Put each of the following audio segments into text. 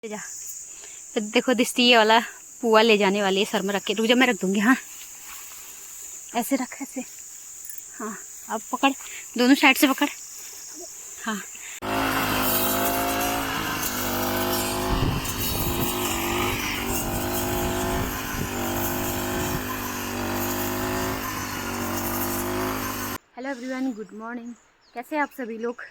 जा तो देखो दिस्ती ये वाला पुआ ले जाने वाली है, सर में रख के। रुक जा, मैं रख दूंगी। हाँ ऐसे रख, ऐसे। हाँ अब पकड़, दोनों साइड से पकड़। हाँ हेलो एवरीवन, गुड मॉर्निंग। कैसे हैं आप सभी लोग?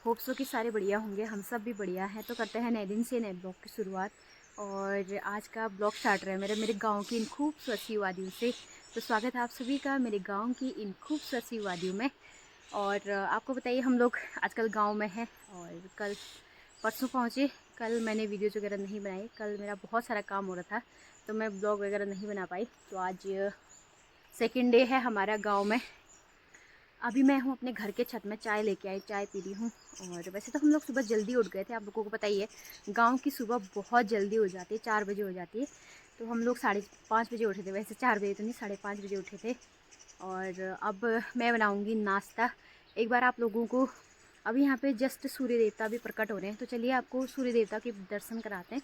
होप सो कि सारे बढ़िया होंगे, हम सब भी बढ़िया हैं। तो करते हैं नए दिन से नए ब्लॉग की शुरुआत। और आज का ब्लॉग स्टार्ट रहा है मेरे गांव की इन खूबसूरत सी वादियों से। तो स्वागत है आप सभी का मेरे गांव की इन खूबसूरत सी वादियों में। और आपको बताइए, हम लोग आजकल गांव में हैं और कल परसों पहुँचे। कल मैंने वीडियोज़ वगैरह नहीं बनाई, कल मेरा बहुत सारा काम हो रहा था तो मैं ब्लॉग वगैरह नहीं बना पाई। तो आज सेकेंड डे है हमारा गाँव में। अभी मैं हूँ अपने घर के छत में, चाय लेके आई, चाय पी रही हूँ। और वैसे तो हम लोग सुबह जल्दी उठ गए थे, आप लोगों को पता ही है गांव की सुबह बहुत जल्दी हो जाती है, 4 बजे हो जाती है। तो हम लोग 5:30 बजे उठे थे, वैसे 4 बजे तो नहीं, 5:30 बजे उठे थे। और अब मैं बनाऊँगी नाश्ता। एक बार आप लोगों को, अभी यहाँ पे जस्ट सूर्य देवता भी प्रकट हो रहे हैं, तो चलिए आपको सूर्य देवता के दर्शन कराते हैं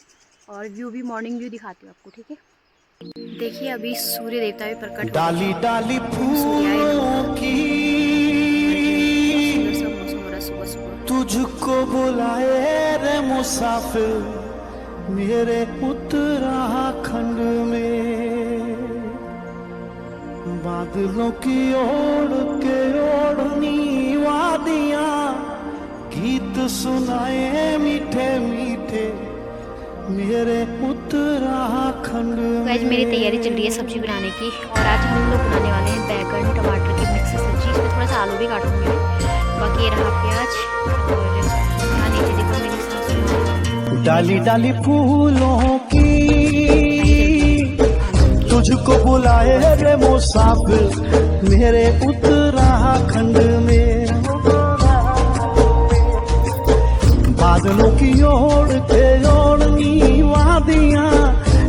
और व्यू भी, मॉर्निंग व्यू दिखाती हूँ आपको, ठीक है? देखिए अभी सूर्य देवता भी प्रकट हो डाली डाली फूलों की तुझको बुलाए रे मुसाफिर मेरे उत्तराखंड में। बादलों की ओढ़ के ओढ़नी वादियां गीत सुनाए मीठे मीठे मेरे उत्तराखंड में। आज मेरी तैयारी चल रही है सब्जी बनाने की। और आज हम लोग बनाने वाले हैं बैगन टमाटर की मिक्स सब्जी। इसमें थोड़ा सा आलू भी काटूंगी मैं। बाकी ये रहा प्याज। और यहाँ नीचे देखो मेरी सासू डाली डाली फूलों की तुझको बुलाए रे मुसाफिर मेरे उत्तराखंड में। बादलों की ओढ़ के ओढ़नी वादियां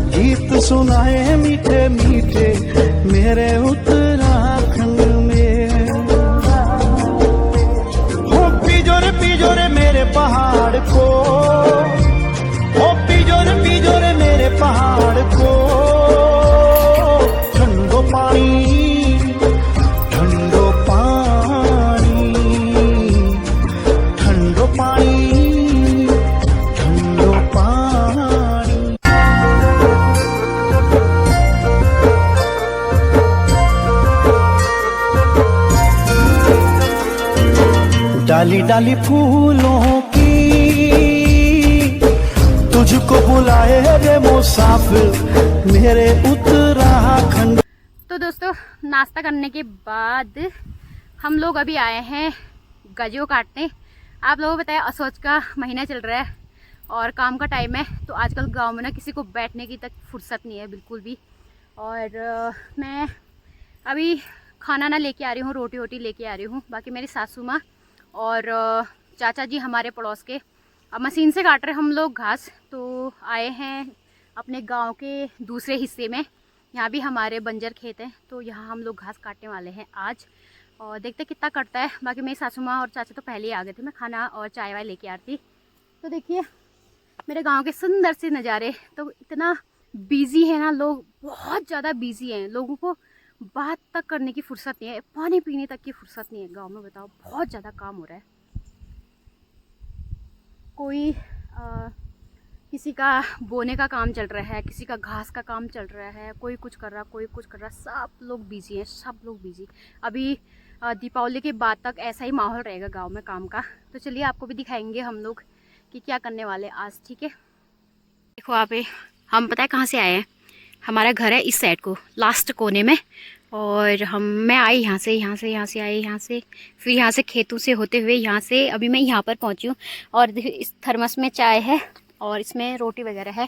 गीत सुनाए मीठे मीठे मेरे उत्तराखंड में। हो पिजोरे मेरे पहाड़ को, हो पिजोरे मेरे पहाड़ को। ठंडो पानी ठंडो पानी ठंडो पानी डाली डाली फूलों की तुझको बुलाए रे मुसाफिर मेरे उत्तराखंड। तो दोस्तों, नाश्ता करने के बाद हम लोग अभी आए हैं गजो काटने। आप लोगों को बताया असोच का महीना चल रहा है और काम का टाइम है। तो आजकल गांव में ना किसी को बैठने की तक फुर्सत नहीं है बिल्कुल भी। और मैं अभी खाना ना लेके आ रही हूँ, रोटी वोटी लेके आ रही हूँ। बाकी मेरी सासू माँ और चाचा जी हमारे पड़ोस के अब मशीन से काट रहे हम लोग घास। तो आए हैं अपने गांव के दूसरे हिस्से में। यहाँ भी हमारे बंजर खेत हैं, तो यहाँ हम लोग घास काटने वाले हैं आज। और देखते कितना कटता है। बाकी मेरी सासू माँ और चाचा तो पहले ही आ गए थे, मैं खाना और चाय वाय लेके आ रही थी। तो देखिए मेरे गाँव के सुंदर से नज़ारे। तो इतना बिजी है ना लोग, बहुत ज़्यादा बिजी हैं। लोगों को बात तक करने की फुर्सत नहीं है, पानी पीने तक की फुर्सत नहीं है गांव में। बताओ, बहुत ज़्यादा काम हो रहा है। कोई किसी का बोने का काम चल रहा है, किसी का घास का काम चल रहा है, कोई कुछ कर रहा, कोई कुछ कर रहा। सब लोग बिजी हैं, सब लोग बिजी। अभी दीपावली के बाद तक ऐसा ही माहौल रहेगा गांव में काम का। तो चलिए आपको भी दिखाएंगे हम लोग कि क्या करने वाले आज, ठीक है? देखो आप, हम पता है कहाँ से आए हैं। हमारा घर है इस साइड को, लास्ट कोने में। और मैं आई यहाँ से आई, यहाँ से फिर यहाँ से खेतों से होते हुए यहाँ से अभी मैं यहाँ पर पहुँची हूँ। और इस थर्मस में चाय है और इसमें रोटी वगैरह है।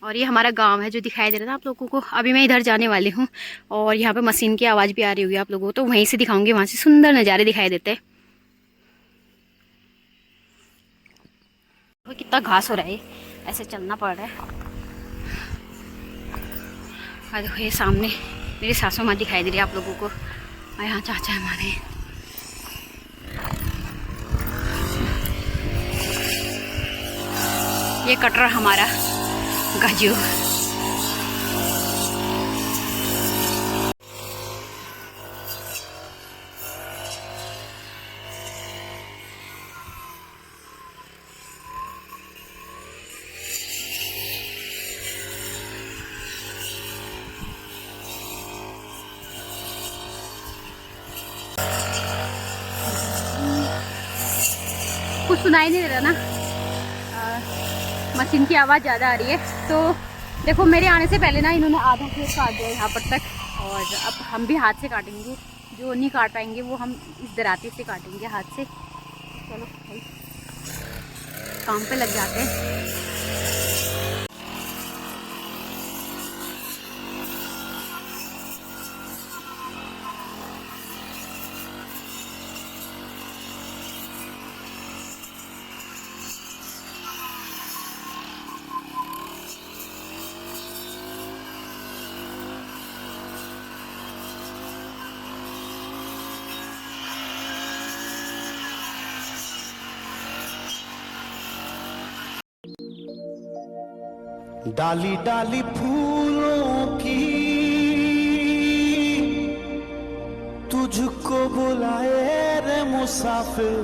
और ये हमारा गांव है जो दिखाई दे रहा था आप लोगों को। अभी मैं इधर जाने वाली हूँ और यहाँ पे मशीन की आवाज़ भी आ रही होगी आप लोगों को, तो वहीं से दिखाऊंगी। वहाँ से सुंदर नज़ारे दिखाई देते हैं। कितना घास हो रहा है, ऐसे चलना पड़ रहा है। देखो ये सामने मेरी सासू माँ दिखाई दे रही है आप लोगों को, और यहाँ चाचा हमारे। ये कट रहा हमारा गजू। कुछ सुनाई नहीं दे रहा ना, मशीन की आवाज़ ज़्यादा आ रही है। तो देखो मेरे आने से पहले ना इन्होंने आधा खेत काट दिया यहाँ पर तक, और अब हम भी हाथ से काटेंगे। जो नहीं काट पाएंगे वो हम इस दराती से काटेंगे हाथ से। चलो भाई काम पे लग जाते हैं। डाली डाली फूलों की तुझको बुलाए रे मुसाफिर,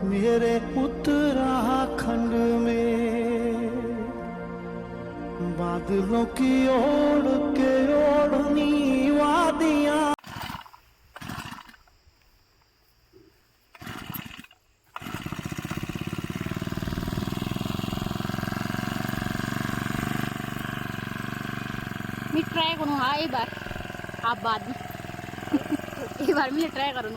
मेरे उत्तराखंड में बादलों की ओढ़ के ओढ़नी वादियां। मैं ट्राई करूँ हाँ एक बार, आप बाद में एक बार मैं ट्राई करूँ।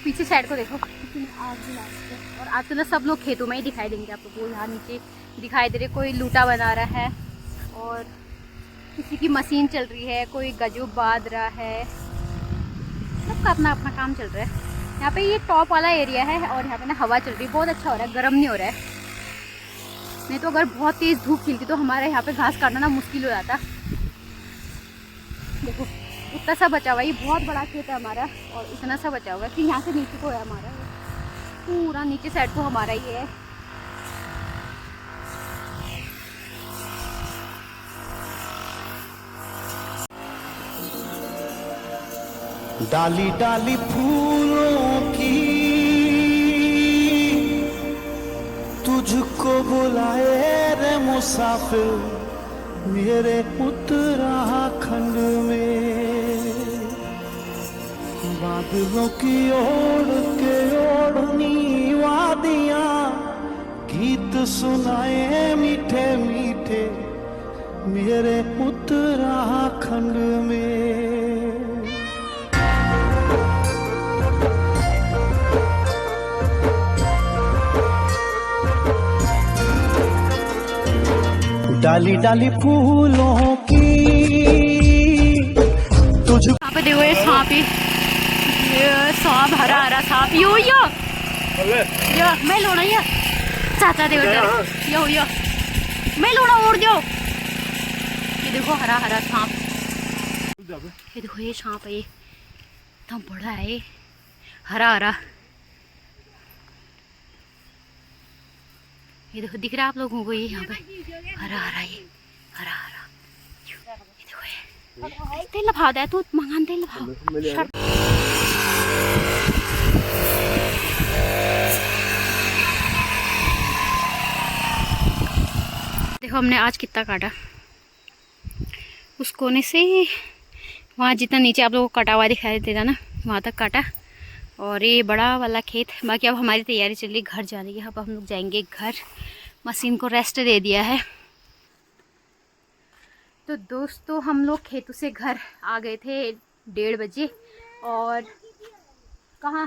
पीछे साइड को देखो आग भी लाते हैं। और आज तो ना सब लोग खेतों में ही दिखाई देंगे आप लोगों को। यहाँ नीचे दिखाई दे रहे, कोई लूटा बना रहा है और किसी की मशीन चल रही है, कोई गजू बांध रहा है, सबका अपना अपना काम चल रहा है। यहाँ पे ये टॉप वाला एरिया है और यहाँ पे ना हवा चल रही है, बहुत अच्छा हो रहा है, गर्म नहीं हो रहा है। नहीं तो अगर बहुत तेज़ धूप खिलती तो हमारे यहाँ पे घास काटना ना मुश्किल हो जाता। देखो इतना सा बचा हुआ, ये बहुत बड़ा खेत है हमारा और इतना सा बचा हुआ है कि यहाँ से नीचे को है हमारा, पूरा नीचे साइड को हमारा ही है। डाली डाली फूलों की तुझको बुलाए रे मुसाफिर, मेरे उत्तराखंड में बादलों की ओढ़ के ओढ़नी वादियां, गीत सुनाए मीठे मीठे मेरे उत्तराखंड में। डाली डाली फूलों की तुझ। यहाँ पे देखो ये सांप ही, ये सांप हरा हरा सांप यो मैं लोना ये चाचा देखो यो मैं लोना उड़ दो। ये देखो हरा हरा सांप, ये देखो ये सांप है, ये इतना बड़ा है, ये हरा हरा। ये देखो दिख रहा है आप लोगों को, ये यहाँ पे हरा हरा, ये हरा हरा। ये देखो ये तेल लगा दे तू, मंगान तेल लगा। देखो हमने आज कितना काटा, उस कोने से वहाँ जितना नीचे आप लोगों को कटा हुआ दिखाई देगा ना, वहाँ तक काटा। और ये बड़ा वाला खेत। बाकी अब हमारी तैयारी चल रही घर जाने की। अब हम लोग जाएंगे घर, मशीन को रेस्ट दे दिया है। तो दोस्तों हम लोग खेतों से घर आ गए थे 1:30 बजे। और कहाँ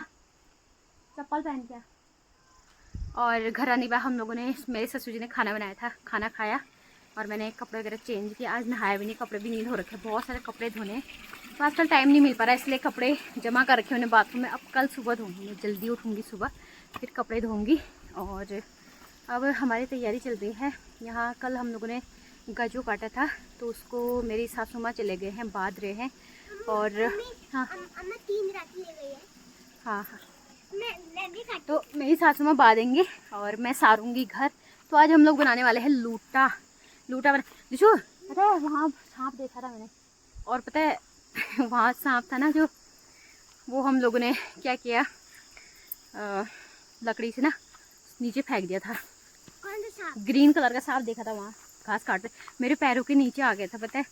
चप्पल पहन के, और घर आने के बाद हम लोगों ने, मेरे ससुर जी ने खाना बनाया था, खाना खाया और मैंने कपड़े वगैरह चेंज किया। आज नहाया भी नहीं, कपड़े भी नहीं धो रखे, बहुत सारे कपड़े धोने। तो आजकल टाइम नहीं मिल पा रहा, इसलिए कपड़े जमा कर रखे उन्हें बाथरूम में। अब कल सुबह धोऊंगी, मैं जल्दी उठूँगी सुबह, फिर कपड़े धोऊंगी। और अब हमारी तैयारी चल रही है यहाँ। कल हम लोगों ने गजू काटा था, तो उसको मेरी सासू माँ चले गए हैं, बांध रहे हैं। और हाँ 3 राखी ले गई है। हाँ हाँ, मैं भी काट। तो मेरी सासू माँ बांधेंगे और मैं सारूंगी घर। तो आज हम लोग बनाने वाले हैं लूटा। लूटा बना दिशु, पता है वहाँ सांप देखा था मैंने, और पता है वहाँ सांप था ना, जो वो हम लोगों ने क्या किया, लकड़ी से ना नीचे फेंक दिया था। कौन सा सांप? ग्रीन कलर का सांप देखा था वहाँ घास काटते, मेरे पैरों के नीचे आ गया था। पता है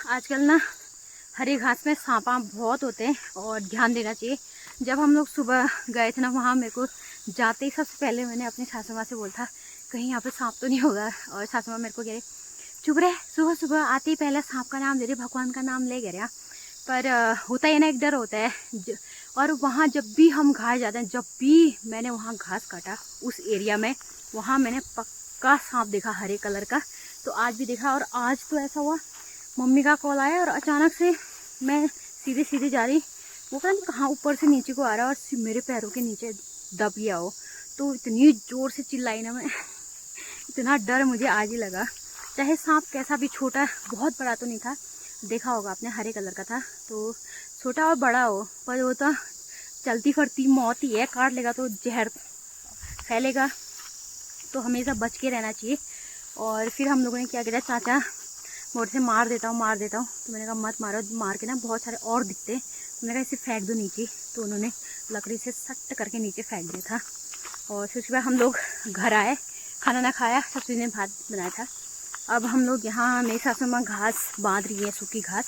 आजकल ना हरी घास में सांपा बहुत होते हैं और ध्यान देना चाहिए। जब हम लोग सुबह गए थे ना वहाँ, मेरे को जाते ही सबसे पहले मैंने अपनी सासू माँ से बोला था कहीं यहाँ पे सांप तो नहीं होगा। और सासू माँ मेरे को कह रही चुप रहे, सुबह सुबह आते ही पहले सांप का नाम ले रही, भगवान का नाम ले गया। पर होता है ना, एक डर होता है। और वहाँ जब भी हम घास जाते हैं, जब भी मैंने वहाँ घास काटा उस एरिया में, वहाँ मैंने पक्का सांप देखा हरे कलर का। तो आज भी देखा। और आज तो ऐसा हुआ, मम्मी का कॉल आया और अचानक से मैं सीधे सीधे जा रही, वो पता नहीं कहाँ ऊपर से नीचे को आ रहा है और मेरे पैरों के नीचे दब गया हो। तो इतनी ज़ोर से चिल्लाई ना मैं, इतना डर मुझे आज ही लगा। चाहे सांप कैसा भी, छोटा बहुत बड़ा तो नहीं था, देखा होगा आपने, हरे कलर का था। तो छोटा और बड़ा हो, पर वो तो चलती फिरती मौत ही है, काट लेगा तो जहर फैलेगा। तो हमेशा बच के रहना चाहिए। और फिर हम लोगों ने क्या किया, चाचा मोड़ से मार देता हूँ मार देता हूँ। तो मैंने कहा मत मारो, मार के ना बहुत सारे और दिखते हैं। तो मैंने कहा इसे फेंक दो नीचे। तो उन्होंने लकड़ी से सट करके नीचे फेंक दिया था। और फिर उसके बाद हम लोग घर आए, खाना ना खाया, ससुर ने भात बनाया था। अब हम लोग यहाँ, मेरी सासू माँ घास बांध रही है, सूखी घास,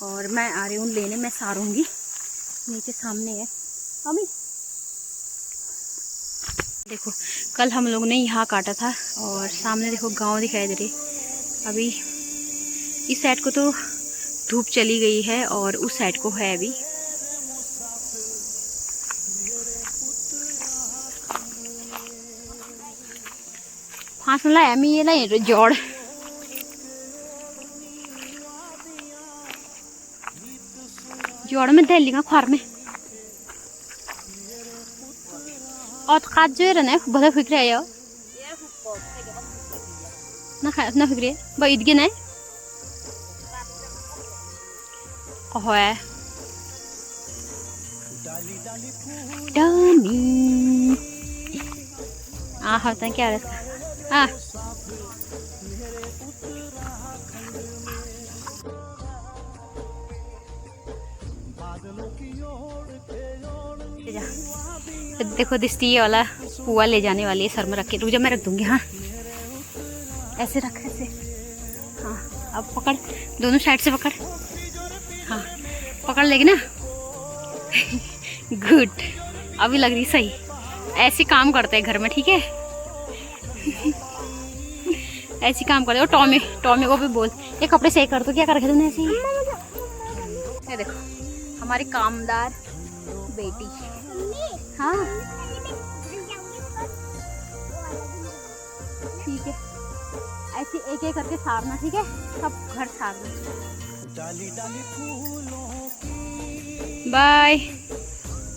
और मैं आ रही हूँ लेने, मैं सारूँगी। नीचे सामने है मम्मी, देखो कल हम लोग ने यहाँ काटा था और सामने देखो गांव दिखाई दे रही। अभी इस साइड को तो धूप चली गई है और उस साइड को है अभी। हाँस लाया मैं ये लाए जोड़, जोड़ में दे लिंगा खार में और काज जो है ना बहुत फिक्र है यार ना फिक्र भाई इधर ना है डानी आ होता है क्या आ देखो दिस्ती वाला पुआ ले जाने वाली है, सर में रख के, रुक जा मैं रख दूंगी। हाँ ऐसे रख, ऐसे। हाँ अब पकड़, दोनों साइड से पकड़। हाँ पकड़ लेगी ना गुड, अभी लग रही सही। ऐसे काम करते हैं घर में, ठीक है ऐसे काम करते। और टॉमी, टॉमी को भी बोल ये कपड़े सही कर दो, क्या कर रखे तूने ऐसे ही। ये देखो हमारी कामदार बेटी। हाँ ठीक है, ऐसे एक एक करके सारना, ठीक है, सब घर सारना। बाय।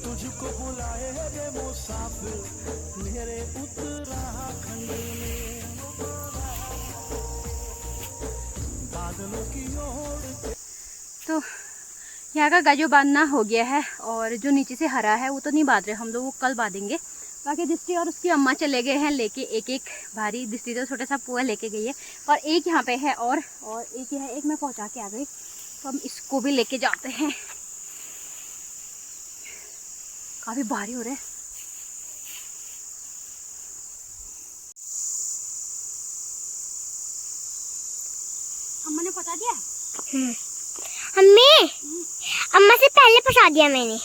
तुझको बुलाए रे मुसाफिर मेरे उत्तराखंड में, बादलों की ओर। तो यहाँ का गाजो बांधना हो गया है, और जो नीचे से हरा है वो तो नहीं बांध रहे हम लोग, वो कल बांधेंगे। बाकी दिस्ती और उसकी अम्मा चले गए हैं लेके एक एक भारी। दिस्ती तो छोटा सा पुआ लेके गई है, और एक यहाँ पे है और एक ही है, एक मैं पहुँचा के आ गई। तो हम इसको भी लेके जाते हैं। काफ़ी भारी हो रहा है। अम्मा ने पता दिया हमें अम्मा से पहले फंसा दिया मैंने।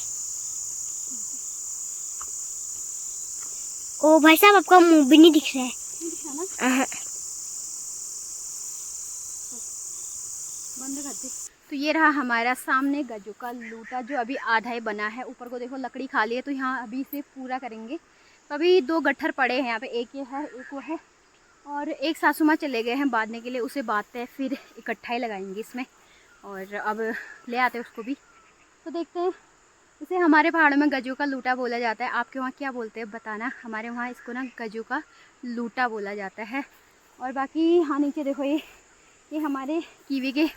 ओ भाई साहब, आपका मुंह भी नहीं दिख रहा है। बंद कर दे। तो ये रहा हमारा सामने गजू का लूटा, जो अभी आधा ही बना है। ऊपर को देखो लकड़ी खाली है, तो यहाँ अभी इसे पूरा करेंगे। तो अभी 2 गट्ठर पड़े हैं यहाँ पे, एक ये है, एक वो है, और एक सासू माँ चले गए हैं बांधने के लिए, उसे बांधते हैं फिर इकट्ठा ही लगाएंगे इसमें। और अब ले आते हैं उसको भी, तो देखते हैं। इसे हमारे पहाड़ों में गजू का लूटा बोला जाता है। आपके वहाँ क्या बोलते हैं बताना। हमारे वहाँ इसको ना गजू का लूटा बोला जाता है। और बाकी यहाँ नीचे देखो, ये हमारे कीवी के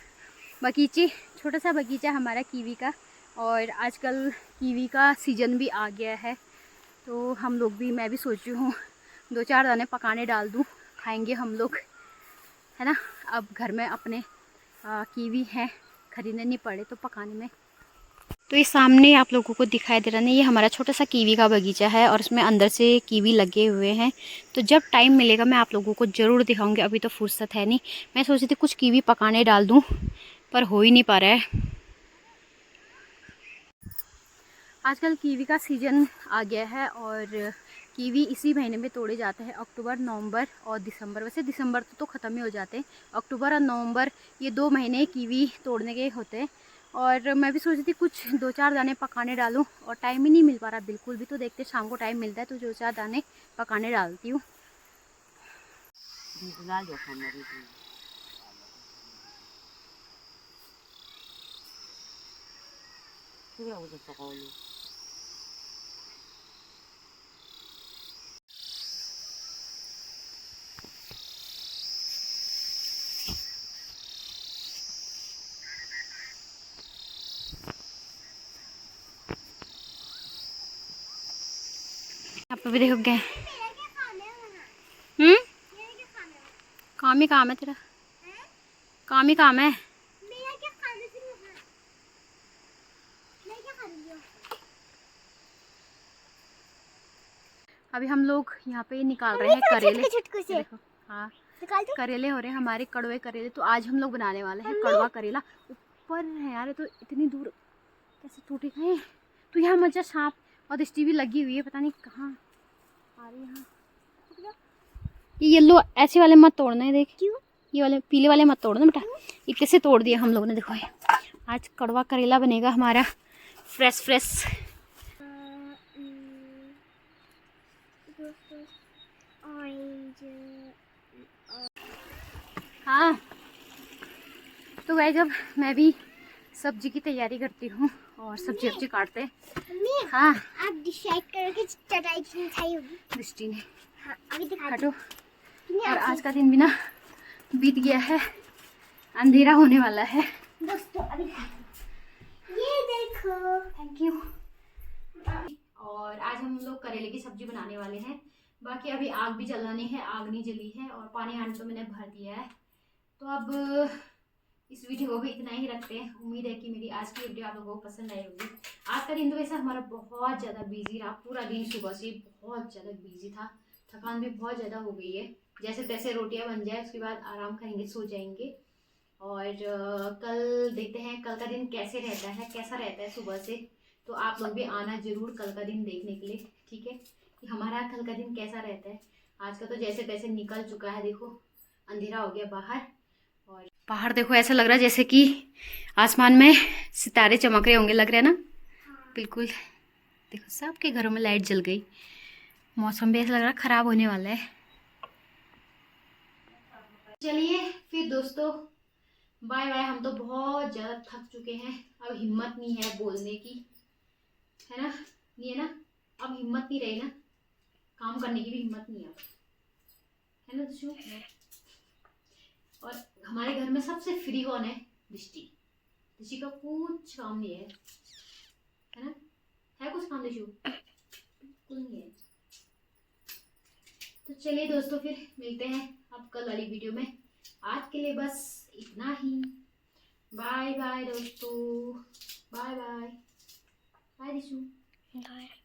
बगीचे, छोटा सा बगीचा हमारा कीवी का। और आजकल कीवी का सीज़न भी आ गया है, तो हम लोग भी, मैं भी सोच रही हूँ 2-4 दाने पकाने डाल दूँ, खाएंगे हम लोग, है ना। अब घर में अपने कीवी हैं, खरीदने नहीं पड़े तो पकाने में। तो ये सामने आप लोगों को दिखाई दे रहा है, ये हमारा छोटा सा कीवी का बगीचा है और इसमें अंदर से कीवी लगे हुए हैं। तो जब टाइम मिलेगा मैं आप लोगों को ज़रूर दिखाऊंगी, अभी तो फुर्सत है नहीं। मैं सोच रही थी कुछ कीवी पकाने डाल दूं, पर हो ही नहीं पा रहा है। आजकल कीवी का सीज़न आ गया है और कीवी इसी महीने में तोड़े जाते हैं, अक्टूबर, नवंबर और दिसंबर। वैसे दिसंबर तो ख़त्म ही हो जाते हैं, अक्टूबर और नवंबर ये 2 महीने कीवी तोड़ने के होते हैं। और मैं भी सोच रही थी कुछ 2-4 दाने पकाने डालूं, और टाइम ही नहीं मिल पा रहा बिल्कुल भी। तो देखते शाम को टाइम मिलता है तो 2-4 दाने पकाने डालती हूँ। आप भी देखो गए। काम ही काम है तेरा, काम ही काम है। अभी हम लोग यहाँ पे निकाल रहे हैं करेले। देखो, हाँ करेले हो रहे हैं हमारे, कड़वे करेले। तो आज हम लोग बनाने वाले हैं कड़वा करेला। ऊपर है यार, तो इतनी दूर कैसे टूटे गए। तो यहाँ मजा सांप और दृष्टि भी लगी हुई है, पता नहीं कहाँ आ रही है। यहाँ ये येलो ऐसे वाले मत तोड़ना है, देख क्यों, ये वाले पीले वाले मत तोड़ना बेटा। ये कैसे तोड़ दिया हम लोगों ने। देखो आज कड़वा करेला बनेगा हमारा, फ्रेश। हाँ तो गाइस, जब मैं भी सब्जी की तैयारी करती हूँ और सब्जी काटते हैं। हाँ आप डिसाइड करो कि चटाई कितनी खाई होगी दृष्टि ने। हाँ, अभी दिखा हटो। और आज का दिन भी ना बीत गया है, अंधेरा होने वाला है दोस्तों। अभी ये देखो, थैंक यू। और आज हम लोग करेले की सब्जी बनाने वाले हैं। बाकी अभी आग भी जलानी है, आग नहीं जली है, और पानी हांडी तो मैंने भर दिया है। तो अब इस वीडियो को भी इतना ही रखते हैं। उम्मीद है कि मेरी आज की वीडियो आप लोगों को पसंद आई होगी। आज का दिन तो वैसे हमारा बहुत ज़्यादा बिजी रहा, पूरा दिन सुबह से बहुत ज़्यादा बिजी था। थकान भी बहुत ज़्यादा हो गई है। जैसे तैसे रोटियां बन जाए, उसके बाद आराम करेंगे, सो जाएंगे। और कल देखते हैं कल का दिन कैसे रहता है, कैसा रहता है सुबह से। तो आप लोग भी आना जरूर कल का दिन देखने के लिए, ठीक है, कि हमारा कल का दिन कैसा रहता है। आज का तो जैसे तैसे निकल चुका है, देखो अंधेरा हो गया बाहर। और बाहर देखो ऐसा लग रहा है जैसे कि आसमान में सितारे चमक रहे होंगे, लग रहा है ना। बिल्कुल देखो सबके घरों में लाइट जल गई। मौसम भी ऐसा लग रहा है ख़राब होने वाला है। चलिए फिर दोस्तों, बाय बाय। हम तो बहुत ज़्यादा थक चुके हैं, अब हिम्मत नहीं है बोलने की, है ना, नहीं है ना। अब हिम्मत नहीं रही ना, काम करने की भी हिम्मत नहीं है ना दृष्टि। और हमारे घर में सबसे फ्री कौन है? दृष्टि। दृष्टि का कुछ काम नहीं है ना। है कुछ काम दृष्टि? बिल्कुल नहीं है। तो चलिए दोस्तों, फिर मिलते हैं अब कल वाली वीडियो में। आज के लिए बस इतना ही। बाय बाय दोस्तों, बाय बाय। बाय दिशु।